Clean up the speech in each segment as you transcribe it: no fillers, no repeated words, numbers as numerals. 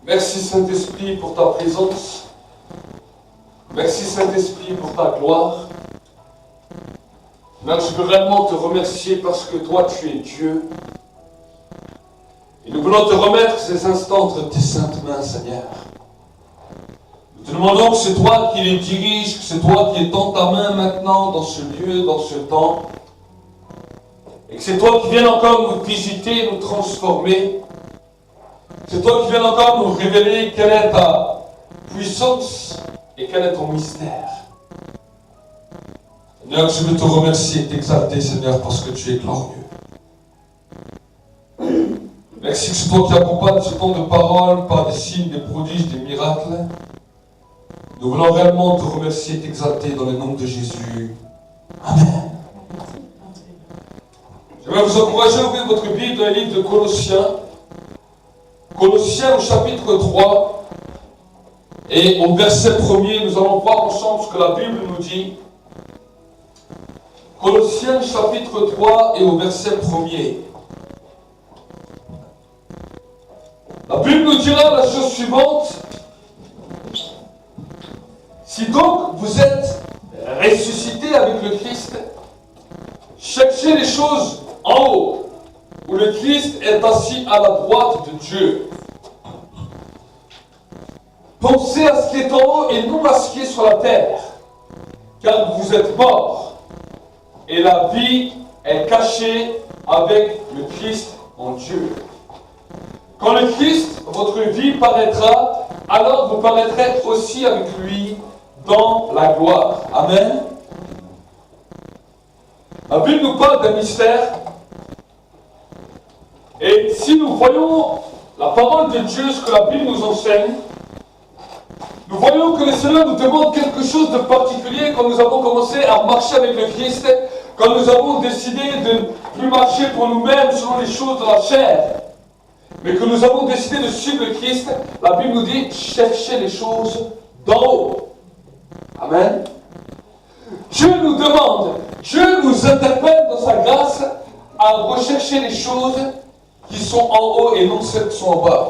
Merci Saint-Esprit pour ta présence. Merci Saint-Esprit pour ta gloire. Maintenant, je veux réellement te remercier parce que toi, tu es Dieu. Et nous voulons te remettre ces instants entre tes saintes mains, Seigneur. Nous te demandons que c'est toi qui les diriges, que c'est toi qui es dans ta main maintenant, dans ce lieu, dans ce temps. Et que c'est toi qui viens encore nous visiter, nous transformer. C'est toi qui viens encore nous révéler quelle est ta puissance et quel est ton mystère. Seigneur, je veux te remercier et t'exalter, Seigneur, parce que tu es glorieux. Merci que c'est toi qui accompagne ce temps de parole par des signes, des prodiges, des miracles. Nous voulons réellement te remercier et t'exalter dans le nom de Jésus. Amen. Je vais vous encourager à ouvrir votre Bible dans le livre de Colossiens. Colossiens au chapitre 3. Et au verset 1er, nous allons voir ensemble ce que la Bible nous dit. Colossiens chapitre 3 et au verset 1er. La Bible nous dira la chose suivante. Si donc vous êtes ressuscités avec le Christ, cherchez les choses en haut, où le Christ est assis à la droite de Dieu. Pensez à ce qui est en haut et non à ce qui est sur la terre, car vous êtes morts, et la vie est cachée avec le Christ en Dieu. Quand le Christ, votre vie, paraîtra, alors vous paraîtrez aussi avec lui dans la gloire. Amen. La Bible nous parle d'un mystère. Et si nous voyons la parole de Dieu, ce que la Bible nous enseigne, nous voyons que le Seigneur nous demande quelque chose de particulier quand nous avons commencé à marcher avec le Christ, quand nous avons décidé de ne plus marcher pour nous-mêmes selon les choses de la chair, mais que nous avons décidé de suivre le Christ. La Bible nous dit, cherchez les choses d'en haut. Amen. Dieu nous demande, Dieu nous interpelle dans sa grâce à rechercher les choses qui sont en haut et non celles qui sont en bas.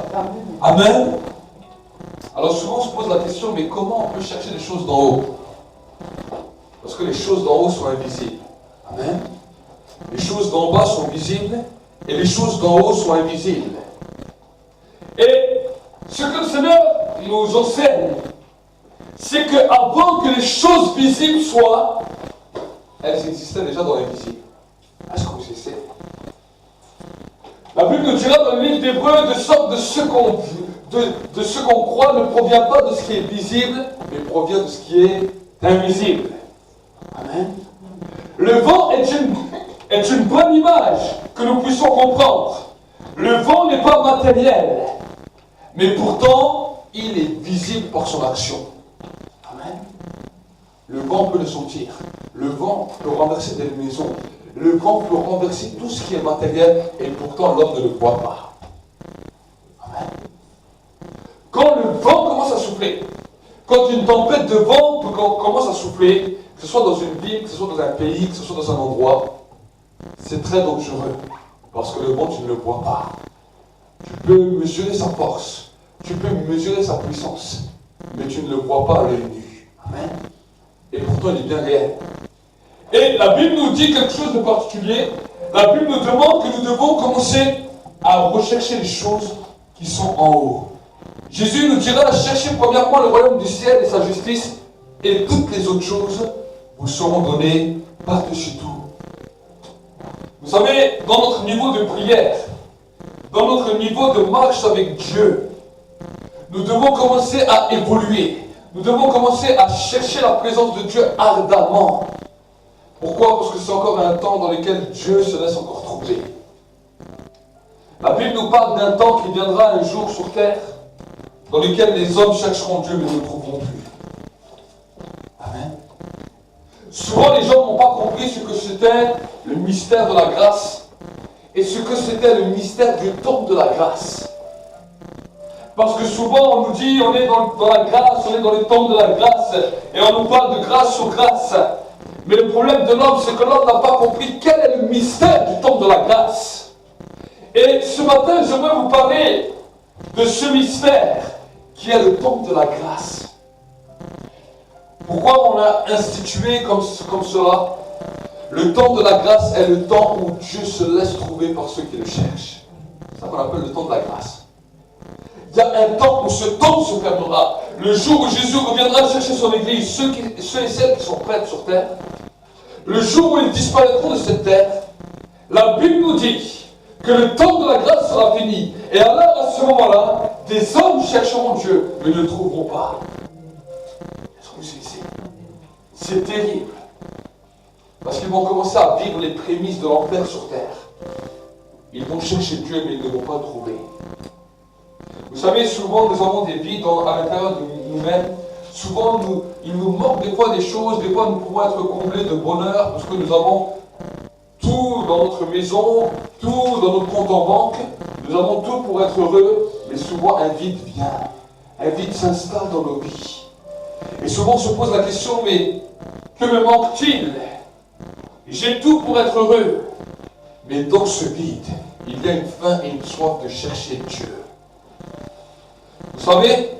Amen. Alors souvent on se pose la question, mais comment on peut chercher les choses d'en haut? Parce que les choses d'en haut sont invisibles. Amen. Les choses d'en bas sont visibles et les choses d'en haut sont invisibles. Et ce que le Seigneur nous enseigne, c'est qu'avant que les choses visibles soient, elles existaient déjà dans l'invisible. Est-ce que vous savez? La Bible nous dira dans le livre d'Hébreux, de sorte de ce qu'on croit ne provient pas de ce qui est visible, mais provient de ce qui est invisible. Amen. Le vent est une bonne image que nous puissions comprendre. Le vent n'est pas matériel, mais pourtant, il est visible par son action. Amen. Le vent peut le sentir. Le vent peut renverser des maisons. Le vent peut renverser tout ce qui est matériel et pourtant l'homme ne le voit pas. Amen. Quand le vent commence à souffler, quand une tempête de vent commence à souffler, que ce soit dans une ville, que ce soit dans un pays, que ce soit dans un endroit, c'est très dangereux. Parce que le vent, tu ne le vois pas. Tu peux mesurer sa force. Tu peux mesurer sa puissance. Mais tu ne le vois pas à l'œil nu. Amen. Et pourtant, il est bien réel. Et la Bible nous dit quelque chose de particulier. La Bible nous demande que nous devons commencer à rechercher les choses qui sont en haut. Jésus nous dira, cherchez premièrement le royaume du ciel et sa justice, et toutes les autres choses vous seront données par-dessus tout. Vous savez, dans notre niveau de prière, dans notre niveau de marche avec Dieu, nous devons commencer à évoluer. Nous devons commencer à chercher la présence de Dieu ardemment. Pourquoi? Parce que c'est encore un temps dans lequel Dieu se laisse encore troubler. La Bible nous parle d'un temps qui viendra un jour sur terre, dans lequel les hommes chercheront Dieu mais ne le trouveront plus. Amen. Souvent les gens n'ont pas compris ce que c'était le mystère de la grâce et ce que c'était le mystère du temps de la grâce. Parce que souvent on nous dit on est dans la grâce, on est dans le temps de la grâce et on nous parle de grâce sur grâce. Mais le problème de l'homme, c'est que l'homme n'a pas compris quel est le mystère du temps de la grâce. Et ce matin, j'aimerais vous parler de ce mystère qui est le temple de la grâce. Pourquoi on a institué comme cela? Le temps de la grâce est le temps où Dieu se laisse trouver par ceux qui le cherchent. C'est ça qu'on appelle le temps de la grâce. Il y a un temps où ce temps se fermera. Le jour où Jésus reviendra chercher son église, ceux et celles qui sont prêts sur terre, le jour où ils disparaîtront de cette terre, la Bible nous dit que le temps de la grâce sera fini. Et alors, à ce moment-là, des hommes chercheront Dieu, mais ne le trouveront pas. Est-ce que vous savez? C'est terrible. Parce qu'ils vont commencer à vivre les prémices de l'enfer sur terre. Ils vont chercher Dieu, mais ils ne vont pas le trouver. Vous savez, souvent, nous avons des vies à l'intérieur de nous-mêmes. Souvent, il nous manque des fois des choses. Des fois, nous pouvons être comblés de bonheur parce que nous avons tout dans notre maison, tout dans notre compte en banque. Nous avons tout pour être heureux. Mais souvent, un vide vient. Un vide s'installe dans nos vies. Et souvent, on se pose la question, mais que me manque-t-il? J'ai tout pour être heureux. Mais dans ce vide, il y a une faim et une soif de chercher Dieu. Vous savez,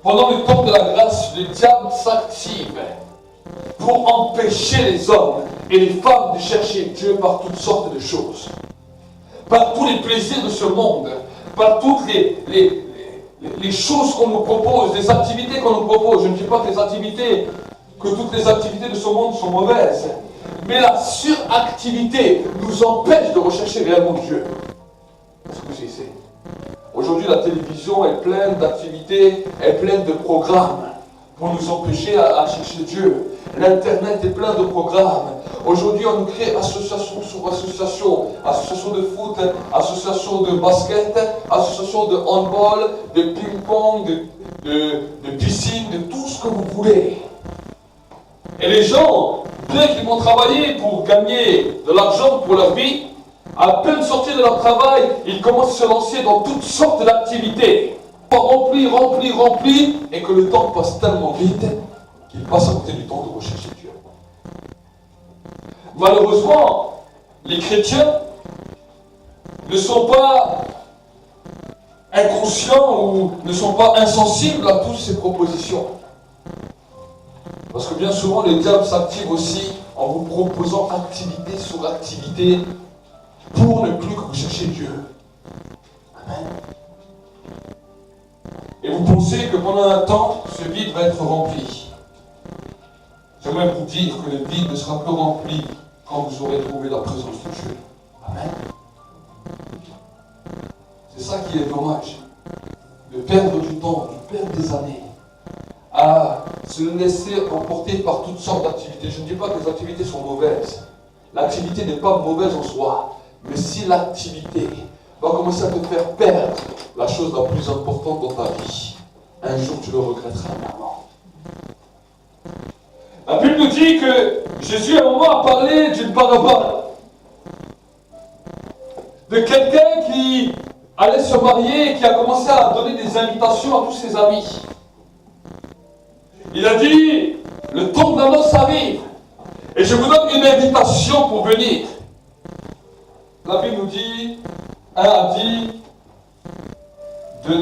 pendant le temps de la grâce, le diable s'active pour empêcher les hommes et les femmes de chercher Dieu par toutes sortes de choses. Par tous les plaisirs de ce monde, par toutes les choses qu'on nous propose, les activités qu'on nous propose. Je ne dis pas que toutes les activités de ce monde sont mauvaises. Mais la suractivité nous empêche de rechercher réellement Dieu. Est-ce que vous savez? Aujourd'hui, la télévision est pleine d'activités, est pleine de programmes pour nous empêcher à chercher Dieu. L'Internet est plein de programmes. Aujourd'hui, on nous crée association sur association. Association de foot, association de basket, association de handball, de ping-pong, de piscine, de tout ce que vous voulez. Et les gens, bien qu'ils vont travailler pour gagner de l'argent pour leur vie, à peine sortis de leur travail, ils commencent à se lancer dans toutes sortes d'activités. Remplis, et que le temps passe tellement vite qu'ils passent à côté du temps de rechercher Dieu. Malheureusement, les chrétiens ne sont pas inconscients ou ne sont pas insensibles à toutes ces propositions. Parce que bien souvent, le diable s'active aussi en vous proposant activité sur activité pour ne plus que vous cherchiez Dieu. Amen. Et vous pensez que pendant un temps, ce vide va être rempli. J'aimerais vous dire que le vide ne sera plus rempli quand vous aurez trouvé la présence de Dieu. Amen. C'est ça qui est dommage. De perdre du temps, de perdre des années à se laisser emporter par toutes sortes d'activités. Je ne dis pas que les activités sont mauvaises. L'activité n'est pas mauvaise en soi. Mais si l'activité va commencer à te faire perdre la chose la plus importante dans ta vie, un jour tu le regretteras vraiment. La Bible nous dit que Jésus à un moment a parlé d'une parabole de quelqu'un qui allait se marier et qui a commencé à donner des invitations à tous ses amis. Il a dit, le temps de la noce arrive et je vous donne une invitation pour venir. La Bible nous dit, un a dit,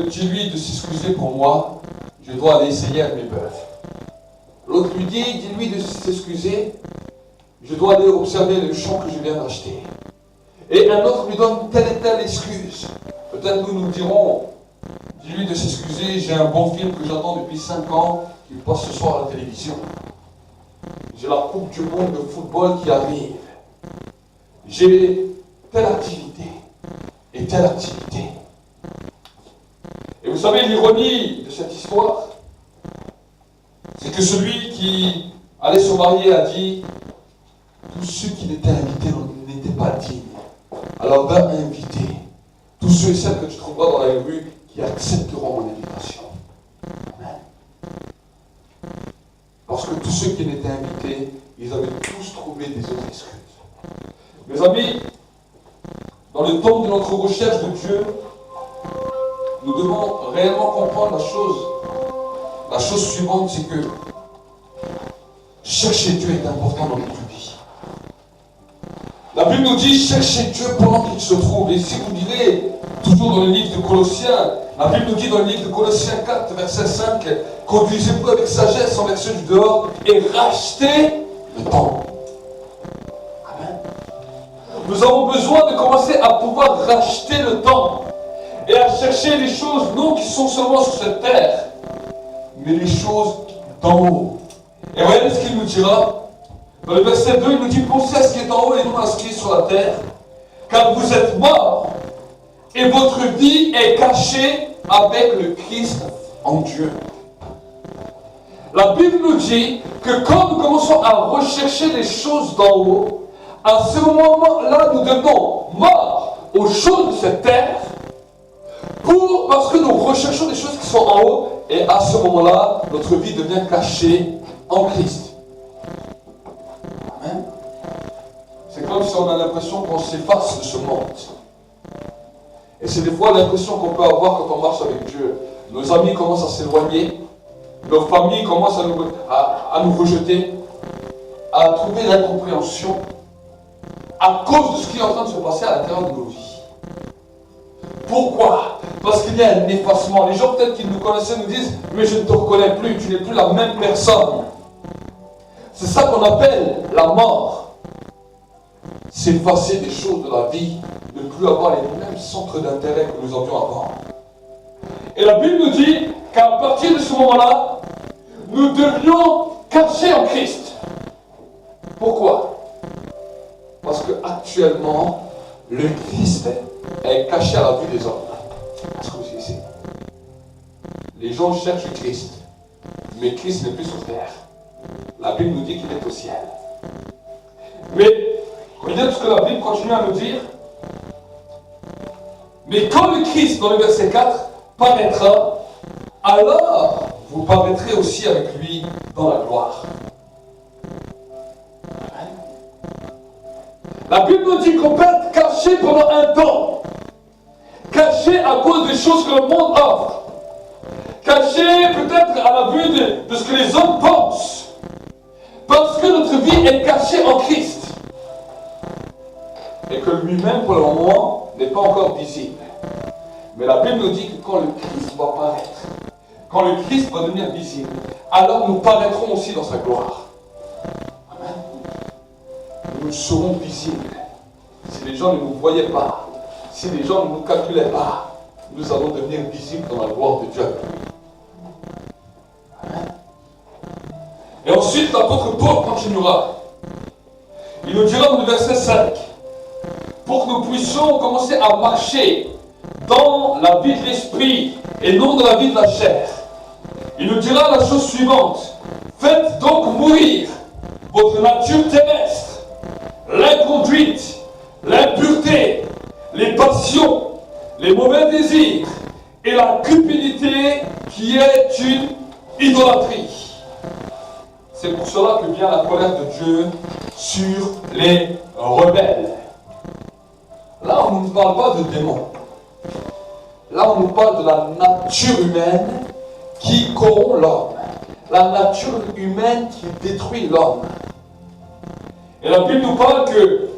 dis-lui de s'excuser pour moi, je dois aller essayer avec mes bœufs. L'autre lui dit, dis-lui de s'excuser, je dois aller observer le champ que je viens d'acheter. Et un autre lui donne telle et telle excuse. Peut-être nous dirons, dis-lui de s'excuser, j'ai un bon film que j'attends depuis 5 ans, qui passe ce soir à la télévision. J'ai la Coupe du Monde de football qui arrive. J'ai telle activité et telle activité. Et vous savez, l'ironie de cette histoire, c'est que celui qui allait se marier a dit, tous ceux qui n'étaient invités n'étaient pas dignes. Alors va inviter tous ceux et celles que tu trouveras dans la rue qui accepteront mon invitation. Amen. Parce que tous ceux qui n'étaient invités, ils avaient tous trouvé des autres excuses. Mes amis, dans le temps de notre recherche de Dieu, nous devons réellement comprendre la chose suivante, c'est que chercher Dieu est important dans notre vie. La Bible nous dit chercher Dieu pendant qu'il se trouve. Et si vous lirez toujours dans le livre de Colossiens, La Bible nous dit dans le livre de Colossiens 4, verset 5, conduisez-vous avec sagesse envers ceux du dehors et rachetez le temps. Amen. Nous avons besoin de commencer à pouvoir racheter le temps et à chercher les choses non qui sont seulement sur cette terre, mais les choses d'en haut. Et voyez ce qu'il nous dira. Dans le verset 2, il nous dit, pensez à ce qui est en haut et non à ce qui est sur la terre, car vous êtes morts et votre vie est cachée avec le Christ en Dieu. La Bible nous dit que quand nous commençons à rechercher les choses d'en haut, à ce moment-là, nous devenons morts aux choses de cette terre, parce que nous recherchons des choses qui sont en haut, et à ce moment-là, notre vie devient cachée en Christ. Amen. C'est comme si on a l'impression qu'on s'efface de ce monde. Et c'est des fois l'impression qu'on peut avoir quand on marche avec Dieu. Nos amis commencent à s'éloigner, nos familles commencent à nous rejeter, à trouver l'incompréhension à cause de ce qui est en train de se passer à l'intérieur de nos vies. Pourquoi? Parce qu'il y a un effacement. Les gens peut-être qui nous connaissaient nous disent « Mais je ne te reconnais plus, tu n'es plus la même personne. » C'est ça qu'on appelle la mort. S'effacer des choses de la vie, ne plus avoir les mêmes centres d'intérêt que nous avions avant. Et la Bible nous dit qu'à partir de ce moment-là, nous devions cacher en Christ. Pourquoi? Parce qu'actuellement, le Christ est caché à la vue des hommes. Est-ce que vous savez? Les gens cherchent le Christ, mais Christ n'est plus sur terre. La Bible nous dit qu'il est au ciel. Mais, regardez ce que la Bible continue à nous dire. Mais quand le Christ, dans le verset 4, paraîtra, alors vous paraîtrez aussi avec lui dans la gloire. La Bible nous dit qu'on peut être caché pendant un temps. Caché à cause des choses que le monde offre. Caché peut-être à la vue de ce que les hommes pensent. Parce que notre vie est cachée en Christ. Et que lui-même, pour le moment, n'est pas encore visible. Mais la Bible nous dit que quand le Christ va paraître, quand le Christ va devenir visible, alors nous paraîtrons aussi dans sa gloire. Amen. Nous serons visibles. Si les gens ne nous voyaient pas, si les gens ne nous calculaient pas, nous allons devenir visibles dans la gloire de Dieu. Amen. Et ensuite, l'apôtre Paul continuera. Il nous dira dans le verset 5, pour que nous puissions commencer à marcher dans la vie de l'esprit et non dans la vie de la chair. Il nous dira la chose suivante. Faites donc mourir votre nature terrestre, l'inconduite, l'impureté, les passions, les mauvais désirs et la cupidité qui est une idolâtrie. C'est pour cela que vient la colère de Dieu sur les rebelles. Là, on ne nous parle pas de démons. Là, on nous parle de la nature humaine qui corrompt l'homme. La nature humaine qui détruit l'homme. Et la Bible nous parle que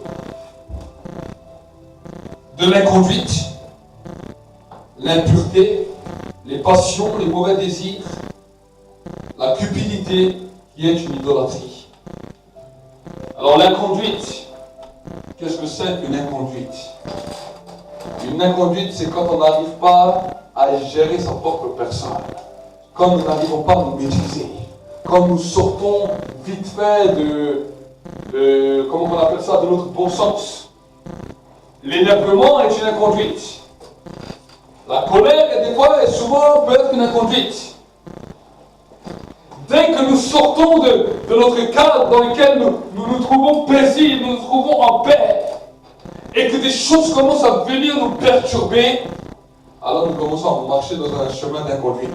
de l'inconduite, l'impureté, les passions, les mauvais désirs, la cupidité qui est une idolâtrie. Alors l'inconduite, qu'est-ce que c'est qu'une inconduite? Une inconduite, c'est quand on n'arrive pas à gérer sa propre personne. Quand nous n'arrivons pas à nous maîtriser. Quand nous sortons vite fait comment on appelle ça, de notre bon sens. L'énervement est une inconduite. La colère, des fois, et souvent, peut être une inconduite. Dès que nous sortons de notre cadre dans lequel nous trouvons paisibles, nous nous trouvons en paix, et que des choses commencent à venir nous perturber, alors nous commençons à marcher dans un chemin d'inconduite.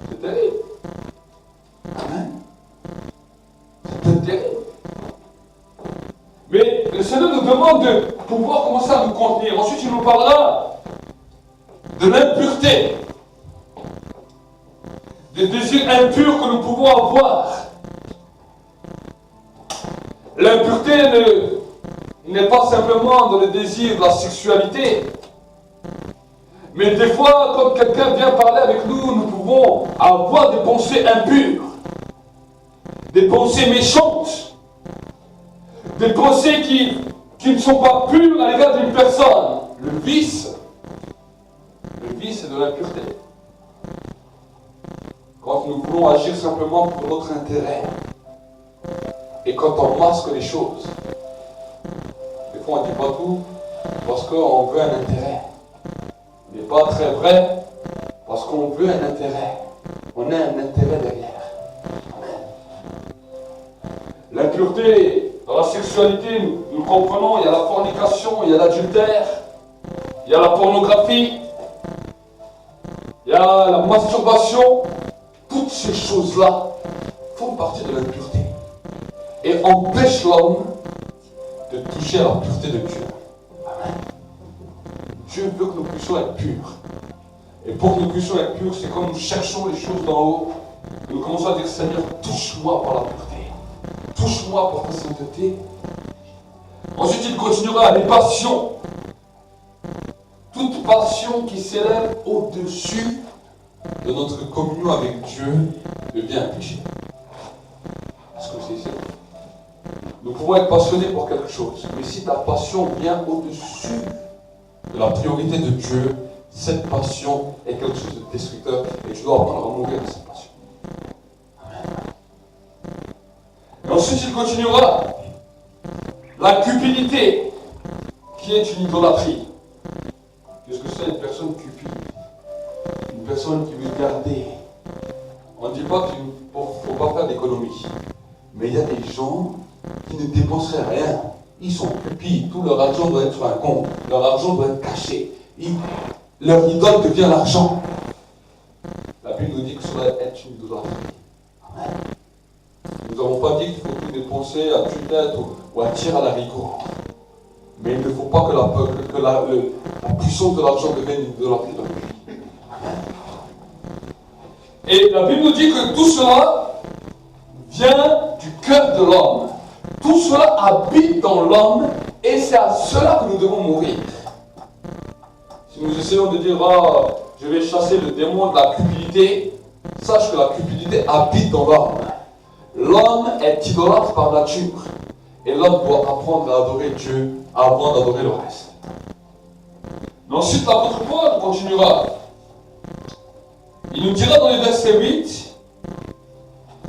C'est terrible. Amen. C'est terrible. Mais le Seigneur nous demande de pouvoir commencer à nous contenir. Ensuite, il nous parlera de l'impureté. Des désirs impurs que nous pouvons avoir. L'impureté n'est pas simplement dans le désir de la sexualité, Mais des fois, quand quelqu'un vient parler avec nous, nous pouvons avoir des pensées impures, des pensées méchantes, des pensées qui ne sont pas pures à l'égard d'une personne. Le vice, c'est de l'impureté. Quand nous voulons agir simplement pour notre intérêt, et quand on masque les choses, des fois on ne dit pas tout parce qu'on veut un intérêt. Il n'est pas très vrai parce qu'on veut un intérêt. On a un intérêt derrière. L'impureté dans la sexualité, nous comprenons, il y a la fornication, il y a l'adultère, il y a la pornographie, il y a la masturbation. Toutes ces choses-là font partie de l'impureté et empêchent l'homme de toucher à la pureté de Dieu. Amen. Dieu veut que nous puissions être purs. Et pour que nous puissions être purs, c'est quand nous cherchons les choses d'en haut, nous commençons à dire, Seigneur, touche-moi par la pureté. Touche-moi par ta sainteté. Ensuite, il continuera, les passions. Toute passion qui s'élève au-dessus de notre communion avec Dieu devient un péché. Est-ce que c'est ça? Nous pouvons être passionnés pour quelque chose, mais si ta passion vient au-dessus de la priorité de Dieu, cette passion est quelque chose de destructeur et tu dois apprendre à mourir de cette passion. Amen. Et ensuite, il continuera. La cupidité, qui est une idolâtrie. Qu'est-ce que c'est une personne cupide? Une personne qui veut garder. On ne dit pas qu'il ne faut pas faire d'économie. Mais il y a des gens qui ne dépenseraient rien. Ils sont cupides. Tout leur argent doit être sur un compte. Leur argent doit être caché. Leur idole devient l'argent. La Bible nous dit que cela est une idolâtrie. Amen. Nous n'avons pas dit qu'il faut tout dépenser à tue-tête ou à tir à l'haricot. Mais il ne faut pas que la puissance de l'argent devienne une idolâtrie dans le vie. Amen. Et la Bible nous dit que tout cela vient du cœur de l'homme. Tout cela habite dans l'homme et c'est à cela que nous devons mourir. Si nous essayons de dire, je vais chasser le démon de la cupidité, sache que la cupidité habite dans l'homme. L'homme est idolâtre par nature. Et l'homme doit apprendre à adorer Dieu avant d'adorer le reste. Mais ensuite, l'apôtre Paul continuera. Il nous dira dans le verset 8,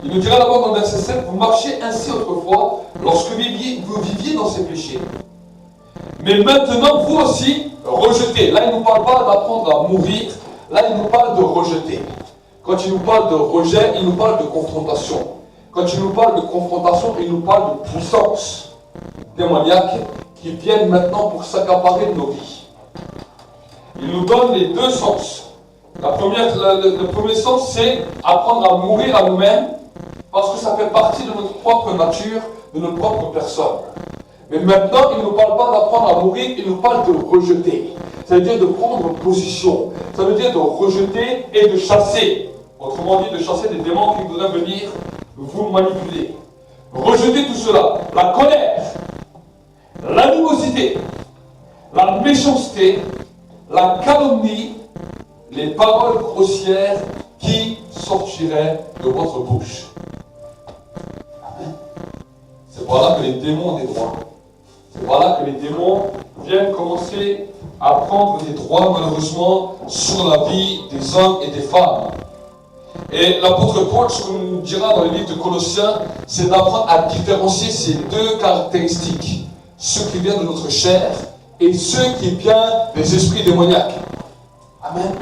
il nous dira d'abord dans le verset 7, vous marchiez ainsi autrefois lorsque vous viviez dans ces péchés. Mais maintenant, vous aussi, rejetez. Là, il ne nous parle pas d'apprendre à mourir. Là, il nous parle de rejeter. Quand il nous parle de rejet, il nous parle de confrontation. Quand il nous parle de confrontation, il nous parle de puissance démoniaque qui viennent maintenant pour s'accaparer de nos vies. Il nous donne les deux sens. Le premier sens, c'est apprendre à mourir à nous-mêmes parce que ça fait partie de notre propre nature, de notre propre personne. Mais maintenant, il ne nous parle pas d'apprendre à mourir, il nous parle de rejeter. Ça veut dire de prendre position. Ça veut dire de rejeter et de chasser. Autrement dit, de chasser des démons qui voudraient venir vous manipuler. Rejetez tout cela. La colère, l'animosité, la méchanceté, la calomnie, les paroles grossières qui sortiraient de votre bouche. Amen. C'est par là que les démons ont des droits. C'est par là que les démons viennent commencer à prendre des droits, malheureusement, sur la vie des hommes et des femmes. Et l'apôtre Paul, ce qu'on nous dira dans le livre de Colossiens, c'est d'apprendre à différencier ces deux caractéristiques. Ceux qui viennent de notre chair et ceux qui viennent des esprits démoniaques. Amen.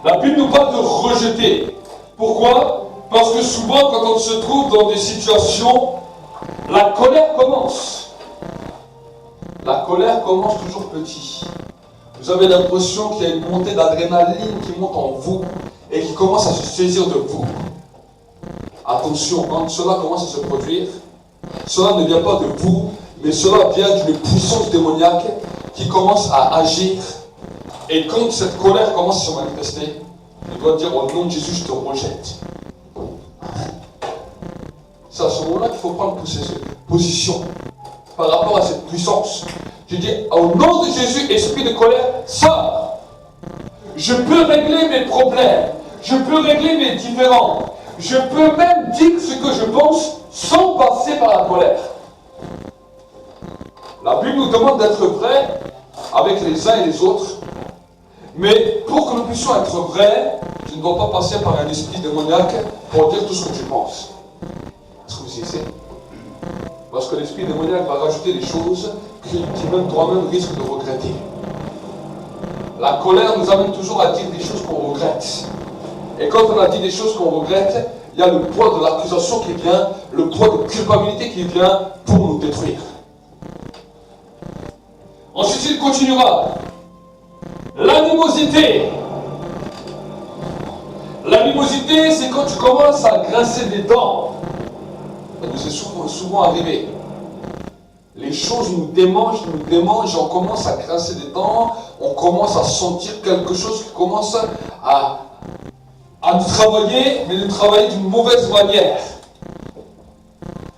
La Bible nous parle de rejeter. Pourquoi? Parce que souvent, quand on se trouve dans des situations, la colère commence. La colère commence toujours petit. Vous avez l'impression qu'il y a une montée d'adrénaline qui monte en vous et qui commence à se saisir de vous. Attention, quand cela commence à se produire, cela ne vient pas de vous, mais cela vient d'une puissance démoniaque qui commence à agir. Et quand cette colère commence à se manifester, il doit dire au nom de Jésus, je te rejette. C'est à ce moment-là qu'il faut prendre position par rapport à cette puissance. Je dis, au nom de Jésus, esprit de colère, sors. Je peux régler mes problèmes. Je peux régler mes différends. Je peux même dire ce que je pense sans passer par la colère. La Bible nous demande d'être vrais avec les uns et les autres. Mais pour que nous puissions être vrais, je ne dois pas passer par un esprit démoniaque pour dire tout ce que je pense. Est-ce que vous y êtes? Parce que l'esprit démoniaque va rajouter des choses qui même toi-même risque de regretter. La colère nous amène toujours à dire des choses qu'on regrette. Et quand on a dit des choses qu'on regrette, il y a le poids de l'accusation qui vient, le poids de culpabilité qui vient pour nous détruire. Ensuite, il continuera. L'animosité. L'animosité, c'est quand tu commences à grincer des dents. C'est souvent arrivé. Les choses nous démangent, on commence à grincer des dents, on commence à sentir quelque chose qui commence à nous travailler, mais nous travailler d'une mauvaise manière.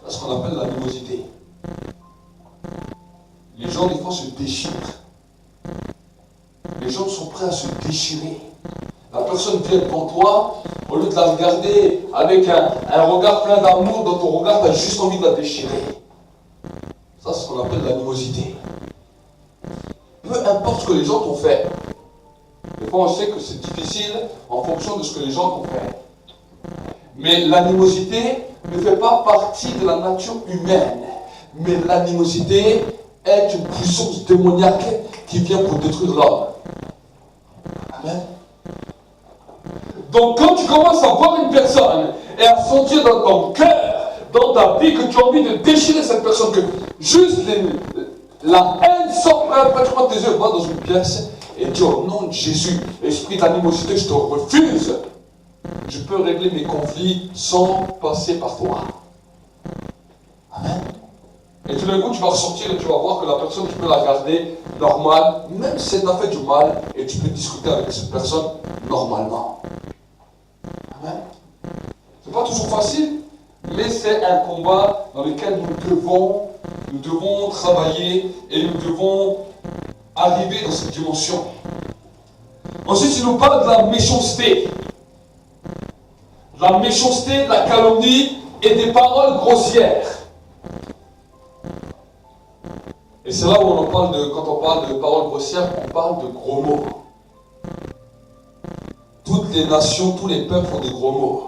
C'est ce qu'on appelle l'animosité. Les gens, des fois, se déchirent. Les gens sont prêts à se déchirer. La personne vient devant toi, au lieu de la regarder avec un regard plein d'amour, dans ton regard, tu as juste envie de la déchirer. Ça, c'est ce qu'on appelle l'animosité. Peu importe ce que les gens t'ont fait. Des fois, on sait que c'est difficile en fonction de ce que les gens t'ont fait. Mais l'animosité ne fait pas partie de la nature humaine. Mais l'animosité est une puissance démoniaque qui vient pour détruire l'homme. Amen. Donc quand tu commences à voir une personne et à sentir dans ton cœur, dans ta vie, que tu as envie de déchirer cette personne, que juste la haine sort pratiquement de tes yeux, va dans une pièce et dis au nom de Jésus, esprit d'animosité, je te refuse. Je peux régler mes conflits sans passer par toi. Amen. Et tout d'un coup, tu vas ressortir et tu vas voir que la personne, tu peux la garder normale, même si elle t'a fait du mal, et tu peux discuter avec cette personne normalement. Amen. C'est pas toujours facile, mais c'est un combat dans lequel nous devons travailler et nous devons arriver dans cette dimension. Ensuite, il nous parle de la méchanceté. De la méchanceté, de la calomnie et des paroles grossières. Et c'est là où quand on parle de paroles grossières, on parle de gros mots. Toutes les nations, tous les peuples ont des gros mots.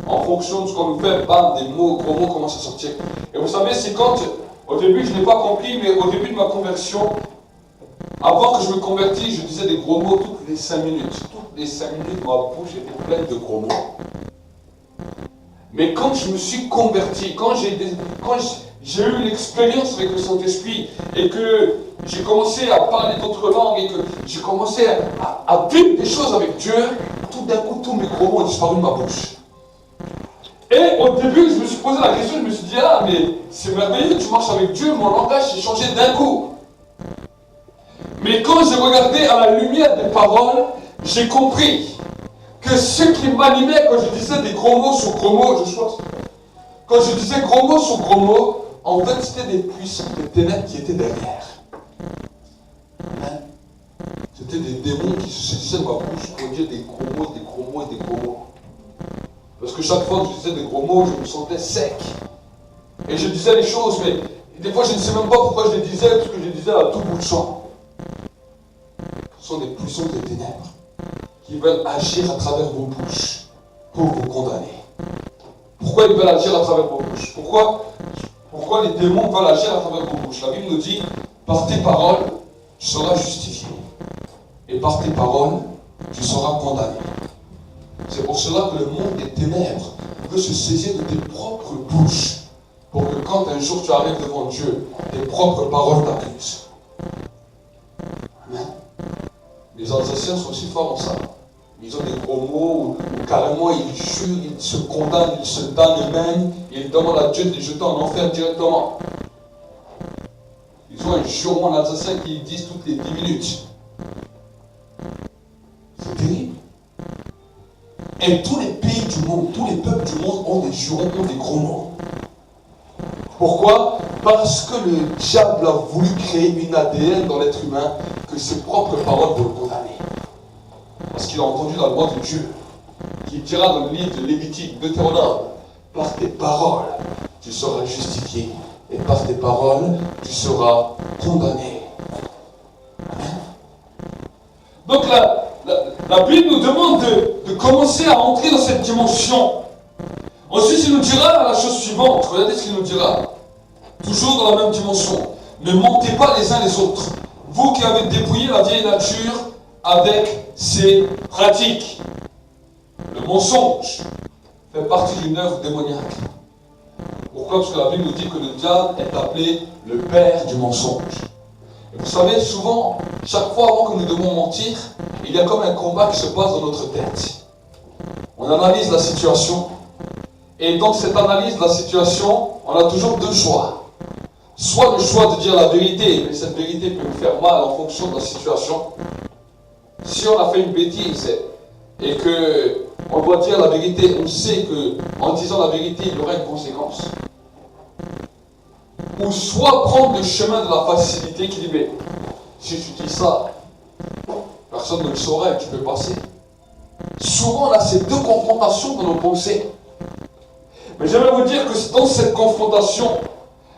En fonction de ce qu'on nous fait, bam, des mots, gros mots commencent à sortir. Et vous savez, c'est quand, au début, je n'ai pas compris, mais au début de ma conversion, avant que je me convertisse, je disais des gros mots toutes les 5 minutes. Toutes les 5 minutes, ma bouche était pleine de gros mots. Mais quand je me suis converti, quand j'ai eu l'expérience avec le Saint-Esprit et que j'ai commencé à parler d'autres langues et que j'ai commencé à vivre des choses avec Dieu, tout d'un coup, tous mes gros mots ont disparu de ma bouche. Et au début, je me suis posé la question, je me suis dit, ah, mais c'est merveilleux, tu marches avec Dieu, mon langage s'est changé d'un coup. Mais quand j'ai regardé à la lumière des paroles, j'ai compris que ce qui m'animait quand je disais des gros mots sur gros mots, quand je disais gros mots sur gros mots, en fait, c'était des puissances de ténèbres qui étaient derrière. Amen. C'était des démons qui se saisissaient de ma bouche pour dire des gros mots, des gros mots et des gros mots. Parce que chaque fois que je disais des gros mots, je me sentais sec. Et je disais les choses, mais des fois je ne sais même pas pourquoi je les disais, parce que je les disais à tout bout de champ. Ce sont des puissances des ténèbres qui veulent agir à travers vos bouches pour vous condamner. Pourquoi ils veulent agir à travers vos bouches? Pourquoi les démons veulent agir à travers vos bouches? La Bible nous dit, par tes paroles, tu seras justifié. Et par tes paroles, tu seras condamné. C'est pour cela que le monde des ténèbres veut se saisir de tes propres bouches, pour que quand un jour tu arrives devant Dieu, tes propres paroles t'accusent. Amen. Les Alsaciens sont aussi forts en ça. Ils ont des gros mots où carrément ils jurent, ils se condamnent, ils se damnent eux-mêmes, et ils demandent à Dieu de les jeter en enfer directement. Ils ont un jurement en alsacien qu'ils disent toutes les 10 minutes. C'est terrible. Et tous les pays du monde, tous les peuples du monde ont des jurons, ont des gros mots. Pourquoi? Parce que le diable a voulu créer une ADN dans l'être humain que ses propres paroles vont le condamner. Parce qu'il a entendu la loi de Dieu, qui dira dans le livre de Lévitique, Deutéronome, par tes paroles, tu seras justifié, et par tes paroles, tu seras condamné. Amen. Donc la Bible nous demande de commencer à entrer dans cette dimension. Ensuite, il nous dira la chose suivante. Regardez ce qu'il nous dira. Toujours dans la même dimension. Ne mentez pas les uns les autres. Vous qui avez dépouillé la vieille nature avec ses pratiques. Le mensonge fait partie d'une œuvre démoniaque. Pourquoi? Parce que la Bible nous dit que le diable est appelé le père du mensonge. Et vous savez, souvent, chaque fois avant que nous devons mentir, il y a comme un combat qui se passe dans notre tête. On analyse la situation. Et dans cette analyse de la situation, on a toujours deux choix. Soit le choix de dire la vérité, mais cette vérité peut nous faire mal en fonction de la situation. Si on a fait une bêtise et qu'on doit dire la vérité, on sait qu'en disant la vérité, il y aura une conséquence. Ou soit prendre le chemin de la facilité qui dit, mais si tu dis ça, personne ne le saura et tu peux passer. Souvent, on a ces deux confrontations dans nos pensées. Mais j'aimerais vous dire que dans cette confrontation,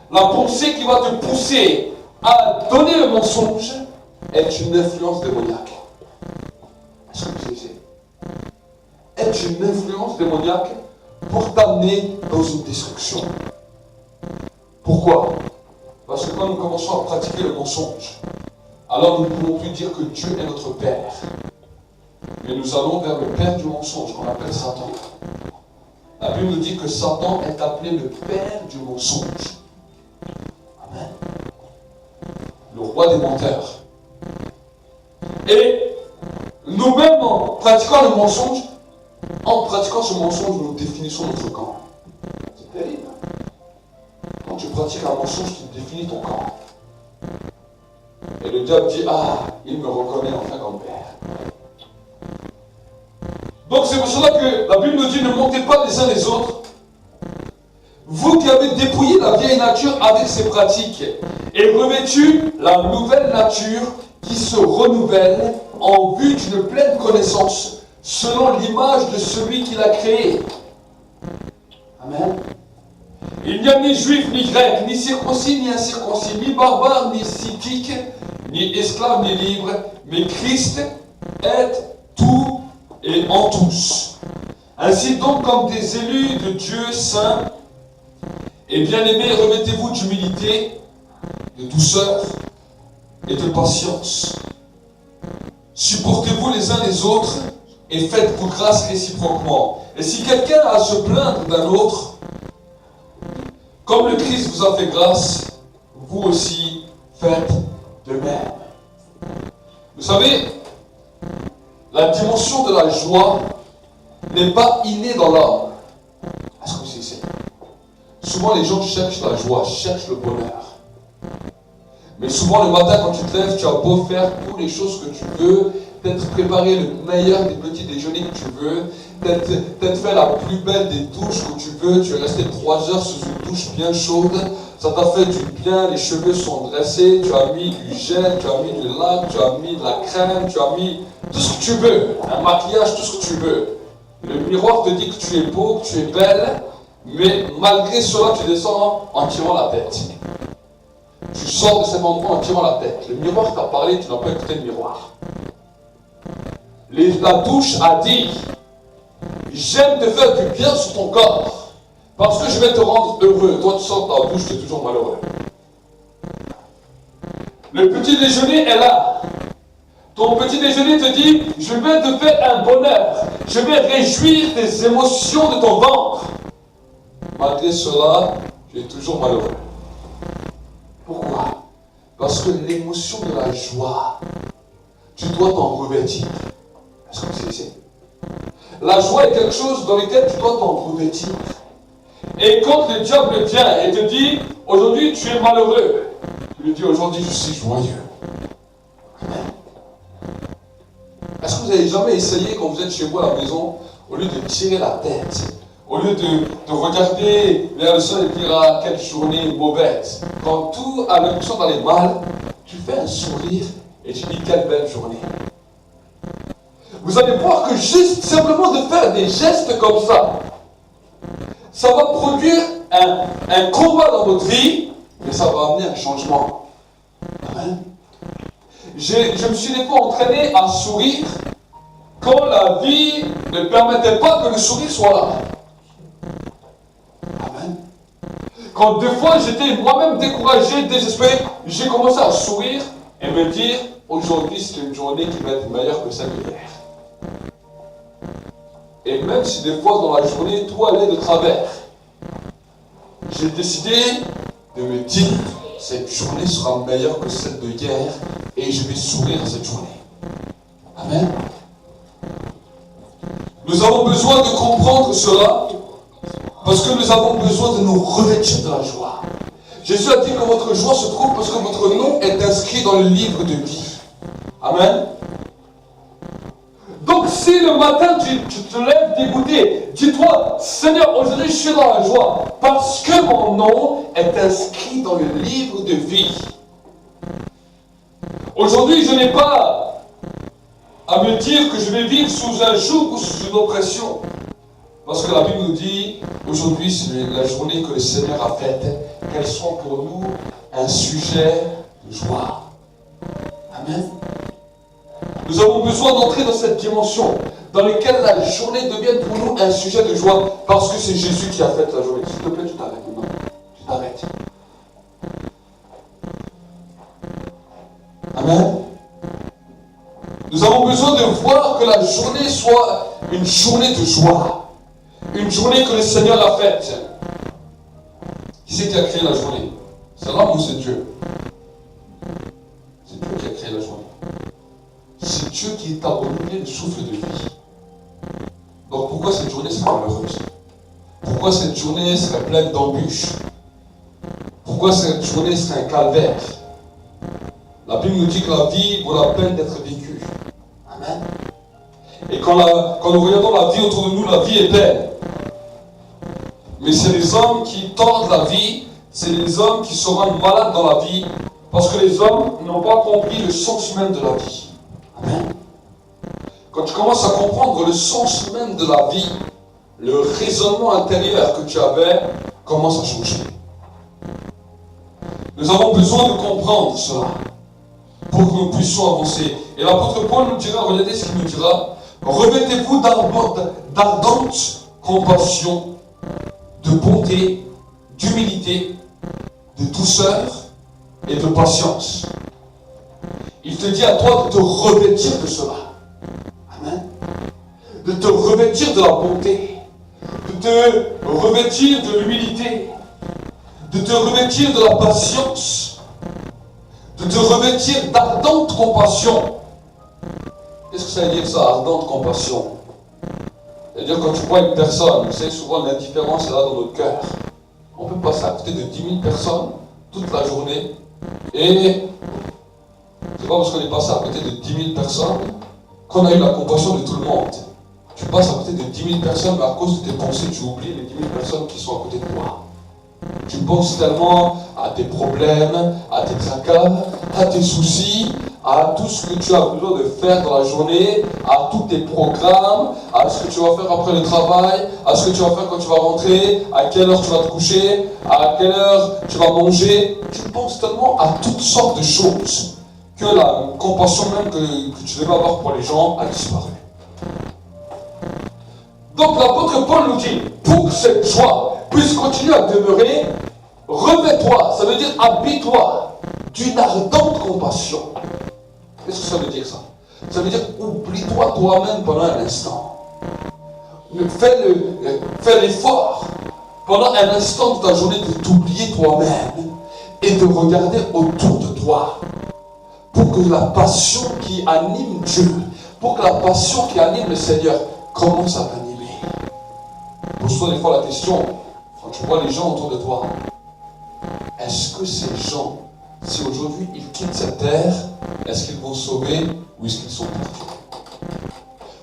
la pensée qui va te pousser à donner le mensonge est une influence démoniaque. Est-ce que vous savez? Est une influence démoniaque pour t'amener dans une destruction. Pourquoi? Parce que quand nous commençons à pratiquer le mensonge, alors nous ne pouvons plus dire que Dieu est notre Père. Mais nous allons vers le Père du mensonge qu'on appelle Satan. La Bible nous dit que Satan est appelé le père du mensonge. Amen. Le roi des menteurs. Et nous-mêmes, en pratiquant le mensonge, en pratiquant ce mensonge, nous définissons notre camp. C'est terrible. Quand tu pratiques un mensonge, tu définis ton camp. Et le diable dit, ah, il me reconnaît enfin comme père. Donc c'est pour cela que la Bible nous dit, ne mentez pas les uns les autres. Vous qui avez dépouillé la vieille nature avec ses pratiques et revêtu la nouvelle nature qui se renouvelle en vue d'une pleine connaissance selon l'image de celui qui l'a créé. Amen. Il n'y a ni juif, ni grec, ni circoncis, ni incirconcis, ni barbare, ni scythique, ni esclave, ni libre, mais Christ est tout et en tous. Ainsi donc, comme des élus de Dieu saints et bien-aimés, remettez-vous d'humilité, de douceur et de patience. Supportez-vous les uns les autres et faites-vous grâce réciproquement. Et si quelqu'un a à se plaindre d'un autre, comme le Christ vous a fait grâce, vous aussi faites de même. Vous savez, la dimension de la joie n'est pas innée dans l'homme. Est-ce que vous savez? Souvent les gens cherchent la joie, cherchent le bonheur. Mais souvent le matin quand tu te lèves, tu as beau faire toutes les choses que tu veux, peut-être préparer le meilleur des petits déjeuners que tu veux, peut-être faire la plus belle des douches que tu veux, tu es resté 3 heures sous une douche bien chaude, ça t'a fait du bien, les cheveux sont dressés, tu as mis du gel, tu as mis du lac, tu as mis de la crème, tu as mis tout ce que tu veux, un maquillage, tout ce que tu veux. Le miroir te dit que tu es beau, que tu es belle, mais malgré cela, tu descends en tirant la tête. Tu sors de cet endroit en tirant la tête. Le miroir t'a parlé, tu n'as pas écouté le miroir. La douche a dit, j'aime te faire du bien sur ton corps, parce que je vais te rendre heureux. Toi, tu sors de ta douche, tu es toujours malheureux. Le petit déjeuner est là. Ton petit déjeuner te dit, je vais te faire un bonheur. Je vais réjouir tes émotions de ton ventre. Malgré cela, tu es toujours malheureux. Pourquoi? Parce que l'émotion de la joie, tu dois t'en revêtir. Est-ce que vous savez? La joie est quelque chose dans lequel tu dois t'en revêtir. Et quand le diable vient et te dit, aujourd'hui tu es malheureux, tu lui dis, aujourd'hui je suis joyeux. Amen. Est-ce que vous n'avez jamais essayé quand vous êtes chez vous à la maison, au lieu de tirer la tête, au lieu de regarder vers le sol et dire, ah, quelle journée mauvaise, quand tout a l'impression d'aller mal, tu fais un sourire et tu dis, quelle belle journée. vous allez voir que juste simplement de faire des gestes comme ça va produire un combat dans votre vie, mais ça va amener un changement. Amen. Je me suis des fois entraîné à sourire quand la vie ne permettait pas que le sourire soit là. Amen. Quand des fois j'étais moi-même découragé, désespéré, j'ai commencé à sourire et me dire, aujourd'hui c'est une journée qui va être meilleure que celle d'hier. Et même si des fois dans la journée tout allait de travers, j'ai décidé de me dire, cette journée sera meilleure que celle de hier et je vais sourire cette journée. Amen. Nous avons besoin de comprendre cela parce que nous avons besoin de nous revêtir de la joie. Jésus a dit que votre joie se trouve parce que votre nom est inscrit dans le livre de vie. Amen. Donc si le matin tu te lèves dégoûté, dis-toi, Seigneur, aujourd'hui je suis dans la joie parce que mon nom est inscrit dans le livre de vie. Aujourd'hui je n'ai pas à me dire que je vais vivre sous un joug ou sous une oppression. Parce que la Bible nous dit, aujourd'hui c'est la journée que le Seigneur a faite, qu'elle soit pour nous un sujet de joie. Amen. Nous avons besoin d'entrer dans cette dimension dans laquelle la journée devienne pour nous un sujet de joie parce que c'est Jésus qui a fait la journée. S'il te plaît, tu t'arrêtes maintenant. Tu t'arrêtes. Amen. Nous avons besoin de voir que la journée soit une journée de joie. Une journée que le Seigneur a faite. Qui c'est qui a créé la journée? C'est l'homme ou c'est Dieu? C'est Dieu qui a créé la journée. C'est Dieu qui t'a renouvelé le souffle de vie. Donc pourquoi cette journée serait malheureuse? Pourquoi cette journée serait pleine d'embûches? Pourquoi cette journée serait un calvaire? La Bible nous dit que la vie vaut la peine d'être vécue. Amen. Et quand nous regardons la vie autour de nous, la vie est belle. Mais c'est les hommes qui tordent la vie, c'est les hommes qui se rendent malades dans la vie, parce que les hommes n'ont pas compris le sens même de la vie. Amen. Quand tu commences à comprendre le sens même de la vie, le raisonnement intérieur que tu avais commence à changer. Nous avons besoin de comprendre cela pour que nous puissions avancer. Et l'apôtre Paul nous dira, regardez ce qu'il nous dira, revêtez-vous d'ardente compassion, de bonté, d'humilité, de douceur et de patience. Il te dit à toi de te revêtir de cela. Amen. De te revêtir de la bonté, de te revêtir de l'humilité, de te revêtir de la patience, de te revêtir d'ardente compassion. Qu'est-ce que ça veut dire ça, ardente compassion? C'est-à-dire quand tu vois une personne, vous savez souvent l'indifférence est là dans notre cœur. On peut passer à côté de 10 000 personnes toute la journée et c'est pas parce qu'on est passé à côté de 10 000 personnes qu'on a eu la compassion de tout le monde. Tu passes à côté de 10 000 personnes, mais à cause de tes pensées, tu oublies les 10 000 personnes qui sont à côté de toi. Tu penses tellement à tes problèmes, à tes tracas, à tes soucis, à tout ce que tu as besoin de faire dans la journée, à tous tes programmes, à ce que tu vas faire après le travail, à ce que tu vas faire quand tu vas rentrer, à quelle heure tu vas te coucher, à quelle heure tu vas manger. Tu penses tellement à toutes sortes de choses que la compassion même que tu devais avoir pour les gens a disparu. Donc l'apôtre Paul nous dit, pour que cette joie puisse continuer à demeurer, revêt-toi, ça veut dire habille-toi d'une ardente compassion. Qu'est-ce que ça veut dire ça? Ça veut dire oublie-toi toi-même pendant un instant. Fais l'effort pendant un instant de ta journée de t'oublier toi-même et de regarder autour de toi pour que la passion qui anime Dieu, pour que la passion qui anime le Seigneur commence à t'animer. Pose-toi des fois la question, quand tu vois les gens autour de toi, est-ce que ces gens, si aujourd'hui ils quittent cette terre, est-ce qu'ils vont sauver ou est-ce qu'ils sont perdus?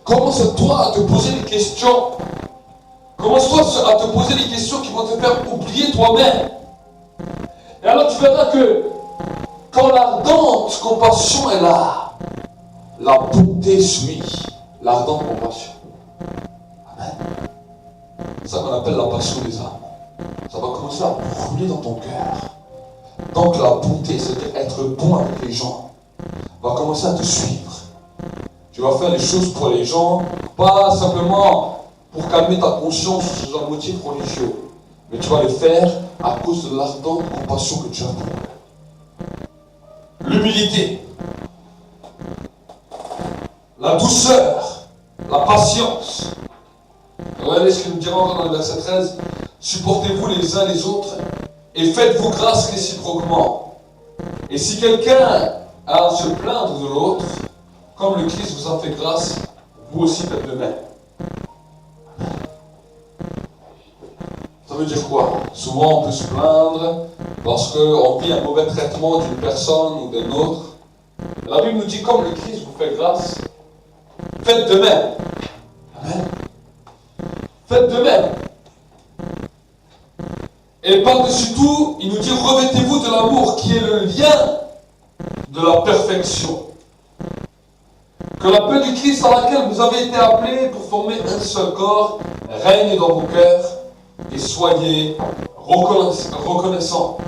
Commence-toi à te poser des questions. Commence-toi à te poser des questions qui vont te faire oublier toi-même. Et alors tu verras que quand l'ardente compassion est là, la bonté suit. l'ardente compassion. Amen. C'est ça qu'on appelle la passion des âmes. Ça va commencer à brûler dans ton cœur. Donc la bonté, c'est-à-dire être bon avec les gens, va commencer à te suivre. Tu vas faire les choses pour les gens, pas simplement pour calmer ta conscience sous un motif religieux, mais tu vas les faire à cause de l'ardente compassion que tu as pour eux. L'humilité, la douceur, la patience. Regardez ce qu'il nous dira encore dans le verset 13. Supportez-vous les uns les autres et faites-vous grâce réciproquement. Et si quelqu'un a à se plaindre de l'autre, comme le Christ vous a fait grâce, vous aussi faites de même. Ça veut dire quoi? Souvent on peut se plaindre parce qu'on vit un mauvais traitement d'une personne ou d'un autre. La Bible nous dit, comme le Christ vous fait grâce, faites de même. Amen. Faites de même. Et par-dessus tout, il nous dit, revêtez-vous de l'amour qui est le lien de la perfection. Que la paix du Christ à laquelle vous avez été appelés pour former un seul corps règne dans vos cœurs et soyez reconnaissants.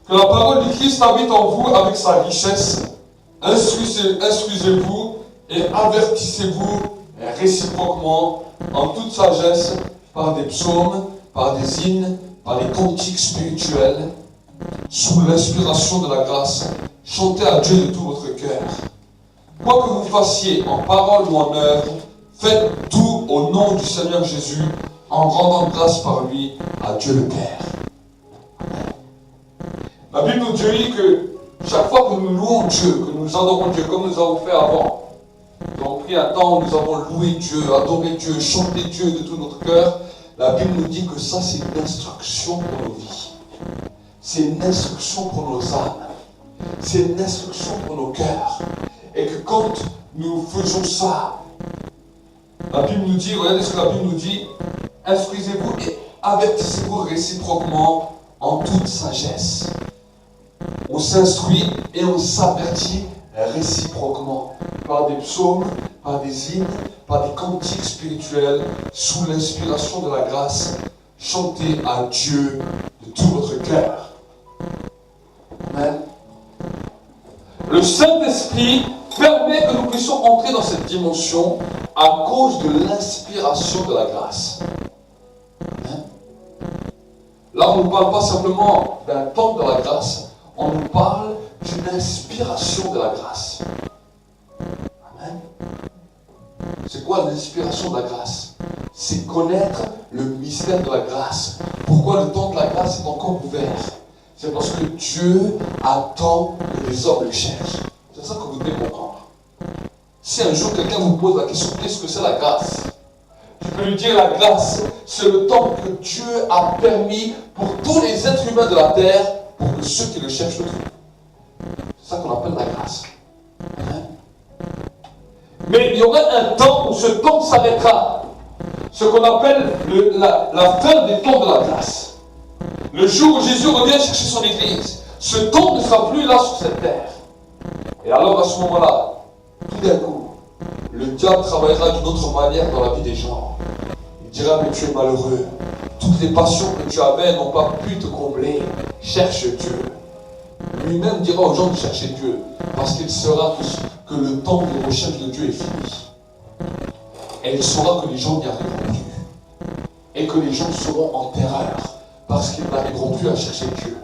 Que la parole du Christ habite en vous avec sa richesse. Instruisez-vous et avertissez-vous réciproquement en toute sagesse par des psaumes, par des hymnes, par des cantiques spirituels, sous l'inspiration de la grâce. Chantez à Dieu de tout votre cœur. Quoi que vous fassiez en parole ou en œuvre, faites tout au nom du Seigneur Jésus, en rendant grâce par lui à Dieu le Père. Amen. La Bible nous dit que chaque fois que nous louons Dieu, que nous adorons Dieu, comme nous avons fait avant, nous avons pris un temps où nous avons loué Dieu, adoré Dieu, chanté Dieu de tout notre cœur, la Bible nous dit que ça c'est une instruction pour nos vies. C'est une instruction pour nos âmes. C'est une instruction pour nos cœurs. Et que quand nous faisons ça, la Bible nous dit, regardez ce que la Bible nous dit, instruisez-vous et avertissez-vous réciproquement en toute sagesse. On s'instruit et on s'avertit réciproquement par des psaumes, par des hymnes, par des cantiques spirituels, sous l'inspiration de la grâce. Chantez à Dieu de tout votre cœur. Amen. Le Saint-Esprit permet que nous puissions entrer dans cette dimension à cause de l'inspiration de la grâce. Amen. Là, on ne nous parle pas simplement d'un temps de la grâce, on nous parle d'une inspiration de la grâce. Amen. C'est quoi l'inspiration de la grâce? C'est connaître le mystère de la grâce. Pourquoi le temps de la grâce est encore ouvert? C'est parce que Dieu attend que les hommes le cherchent. C'est ça que vous devez comprendre. Si un jour quelqu'un vous pose la question, qu'est-ce que c'est la grâce? Tu peux lui dire, la grâce, c'est le temps que Dieu a permis pour tous les êtres humains de la terre, pour que ceux qui le cherchent le trouvent. C'est ça qu'on appelle la grâce. Amen. Mais il y aura un temps où ce temps s'arrêtera. Ce qu'on appelle la fin des temps de la grâce. Le jour où Jésus revient chercher son Église, ce temps ne sera plus là sur cette terre. Et alors à ce moment-là, tout d'un coup, le diable travaillera d'une autre manière dans la vie des gens. Il dira, mais tu es malheureux. Toutes les passions que tu avais n'ont pas pu te combler. Cherche Dieu. Lui-même dira aux gens de chercher Dieu, parce qu'il saura que le temps de recherche de Dieu est fini. Et il saura que les gens n'y arriveront plus. Et que les gens seront en terreur, parce qu'ils n'arriveront plus à chercher Dieu.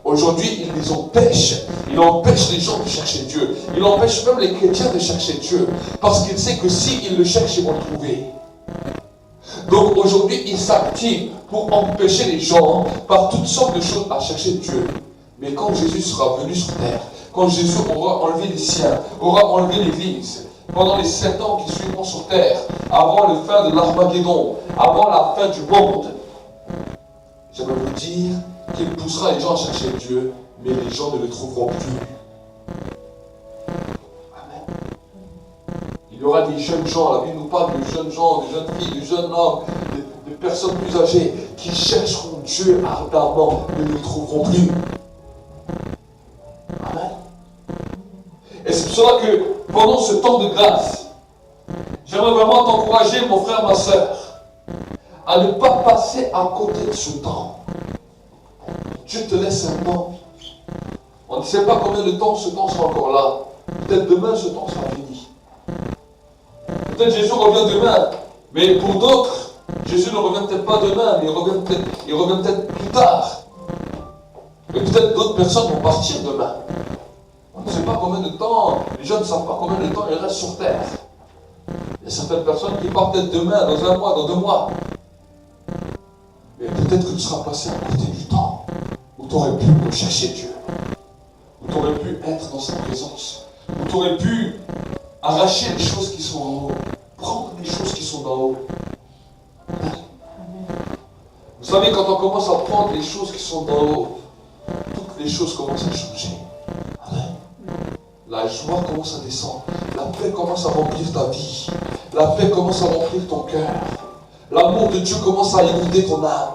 Aujourd'hui, il les empêche. Il empêche les gens de chercher Dieu. Il empêche même les chrétiens de chercher Dieu. Parce qu'il sait que s'ils le cherchent, ils vont le trouver. Donc aujourd'hui, il s'active pour empêcher les gens par toutes sortes de choses à chercher Dieu. Mais quand Jésus sera venu sur terre, quand Jésus aura enlevé les siens, aura enlevé l'Église, pendant les 7 ans qui suivront sur terre, avant le fin de l'Armageddon, avant la fin du monde, je vais vous dire qu'il poussera les gens à chercher Dieu, mais les gens ne le trouveront plus. Amen. Il y aura des jeunes gens, la Bible nous parle de jeunes gens, de jeunes filles, de jeunes hommes, de personnes plus âgées, qui chercheront Dieu ardemment, mais ne le trouveront plus. Amen. Et c'est pour cela que pendant ce temps de grâce, j'aimerais vraiment t'encourager, mon frère, ma soeur, à ne pas passer à côté de ce temps. Dieu te laisse un temps. On ne sait pas combien de temps ce temps sera encore là. Peut-être demain, ce temps sera fini. Peut-être Jésus revient demain. Mais pour d'autres, Jésus ne revient peut-être pas demain, mais il revient peut-être plus tard. Et peut-être d'autres personnes vont partir demain. On ne sait pas combien de temps, les gens ne savent pas combien de temps ils restent sur terre. Il y a certaines personnes qui partent peut-être demain, dans un mois, dans 2 mois. Mais peut-être que tu seras passé à côté du temps où tu aurais pu rechercher Dieu, où tu aurais pu être dans sa présence, où tu aurais pu arracher les choses qui sont en haut, prendre les choses qui sont d'en haut. Vous savez, quand on commence à prendre les choses qui sont d'en haut, toutes les choses commencent à changer. Amen. La joie commence à descendre, la paix commence à remplir ta vie, la paix commence à remplir ton cœur, l'amour de Dieu commence à inonder ton âme.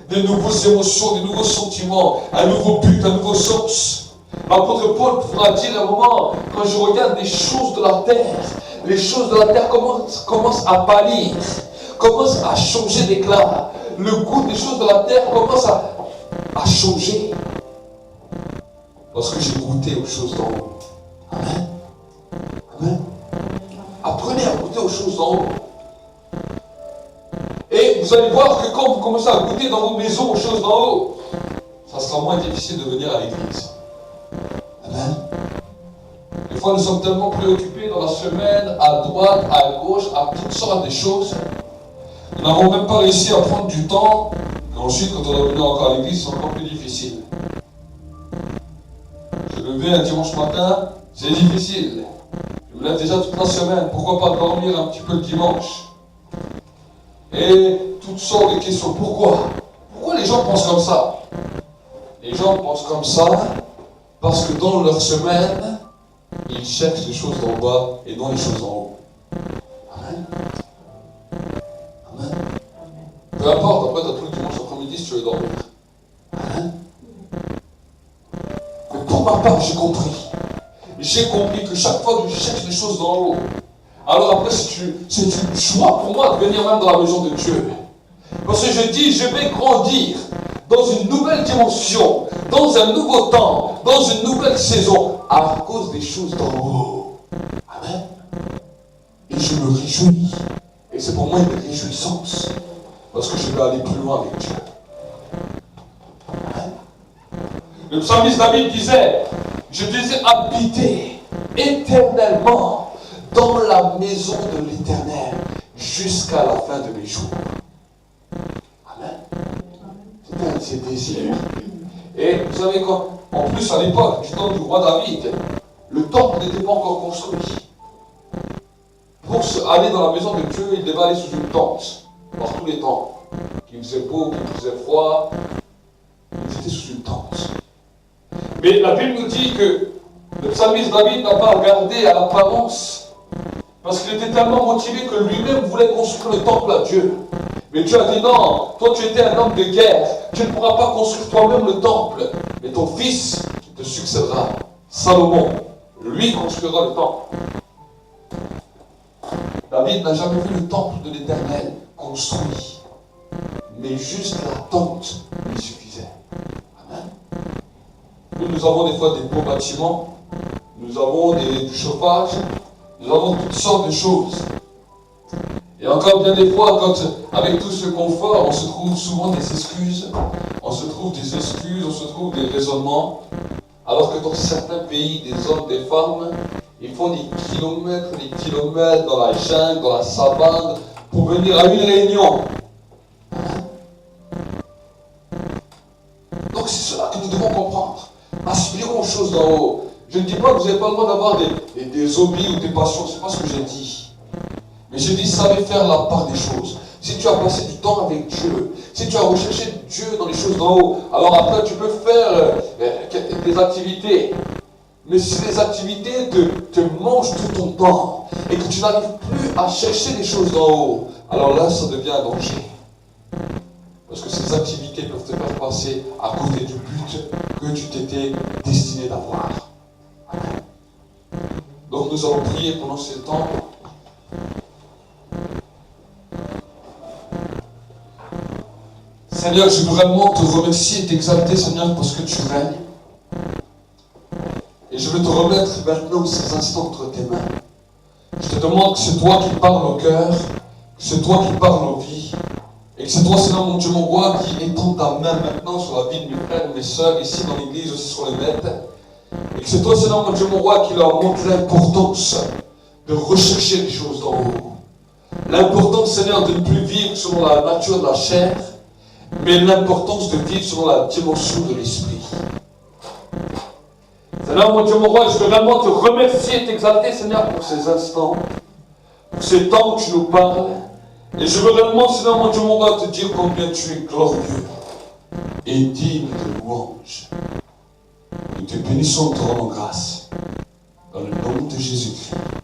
Des nouvelles émotions, des nouveaux sentiments, un nouveau but, un nouveau sens. L'apôtre Paul pourra dire à un moment, quand je regarde les choses de la terre, les choses de la terre commencent à pâlir, commencent à changer d'éclat. Le goût des choses de la terre commence à changer. Parce que j'ai goûté aux choses d'en haut. Amen. Amen. Apprenez à goûter aux choses d'en haut. Et vous allez voir que quand vous commencez à goûter dans vos maisons aux choses d'en haut, ça sera moins difficile de venir à l'église. Amen. Des fois, nous sommes tellement préoccupés dans la semaine, à droite, à gauche, à toutes sortes de choses. Nous n'avons même pas réussi à prendre du temps. Et ensuite, quand on est venu encore à l'église, c'est encore plus difficile. Se lever un dimanche matin, c'est difficile. Je me lève déjà toute la semaine. Pourquoi pas dormir un petit peu le dimanche? Et toutes sortes de questions. Pourquoi? Pourquoi les gens pensent comme ça? Les gens pensent comme ça parce que dans leur semaine, ils cherchent les choses d'en bas et non les choses en haut. Amen. Amen. Peu importe, après, tu as tout le dimanche après-midi si tu veux dormir. Amen. Mais pour ma part, j'ai compris. J'ai compris que chaque fois que je cherche les choses d'en haut, alors après, c'est une joie pour moi de venir même dans la maison de Dieu. Parce que je dis, je vais grandir dans une nouvelle dimension, dans un nouveau temps, dans une nouvelle saison, à cause des choses d'en haut. Amen. Et je me réjouis. Et c'est pour moi une réjouissance. Parce que je vais aller plus loin avec Dieu. Amen. Le psalmiste David disait, je désire habiter éternellement dans la maison de l'Éternel jusqu'à la fin de mes jours. Amen. C'était un de ses désirs. Et vous savez quoi? En plus, à l'époque, du temps du roi David, le temple n'était pas encore construit. Pour aller dans la maison de Dieu, il devait aller sous une tente, par tous les temps. Qu'il faisait beau, qu'il faisait froid, ils étaient sous une tente. Mais la Bible nous dit que le psalmiste David n'a pas regardé à l'apparence, parce qu'il était tellement motivé que lui-même voulait construire le temple à Dieu. Mais Dieu a dit non, toi tu étais un homme de guerre, tu ne pourras pas construire toi-même le temple, mais ton fils qui te succédera, Salomon, lui construira le temple. David n'a jamais vu le temple de l'Éternel construit, mais juste la tente lui suffisait. Amen. Nous avons des fois des beaux bâtiments, nous avons du chauffage, nous avons toutes sortes de choses. Et encore bien des fois, quand avec tout ce confort, on se trouve souvent des excuses, on se trouve des raisonnements, alors que dans certains pays, des hommes, des femmes, ils font des kilomètres dans la jungle, dans la savane, pour venir à une réunion. Donc c'est cela que nous devons comprendre. Aspirons aux choses d'en haut. Je ne dis pas que vous n'avez pas le droit d'avoir des hobbies ou des passions, ce n'est pas ce que j'ai dit. Mais je dis, savez faire la part des choses. Si tu as passé du temps avec Dieu, si tu as recherché Dieu dans les choses d'en haut, alors après tu peux faire des activités. Mais si les activités te mangent tout ton temps et que tu n'arrives plus à chercher les choses d'en haut, alors là ça devient un danger. Parce que ces activités peuvent te faire passer à côté du but que tu t'étais destiné d'avoir. Donc nous allons prier pendant ce temps. Seigneur, je veux vraiment te remercier et t'exalter, Seigneur, parce que tu règnes. Et je veux te remettre maintenant ces instants entre tes mains. Je te demande que c'est toi qui parles au cœur, que c'est toi qui parles aux vies, et que c'est toi, Seigneur mon Dieu, mon roi, qui étend ta main maintenant sur la vie de mes frères et mes sœurs, ici dans l'église, aussi sur les bêtes. Et que c'est toi, Seigneur mon Dieu, mon roi, qui leur montre l'importance de rechercher les choses d'en haut. L'importance, Seigneur, de ne plus vivre selon la nature de la chair, mais l'importance de vivre selon la dimension de l'esprit. Seigneur, mon Dieu, mon roi, je veux vraiment te remercier et t'exalter, Seigneur, pour ces instants, pour ces temps où tu nous parles. Et je veux vraiment, Seigneur, mon Dieu, mon roi, te dire combien tu es glorieux et digne de louange. Nous te bénissons, te rendons grâce. Dans le nom de Jésus-Christ.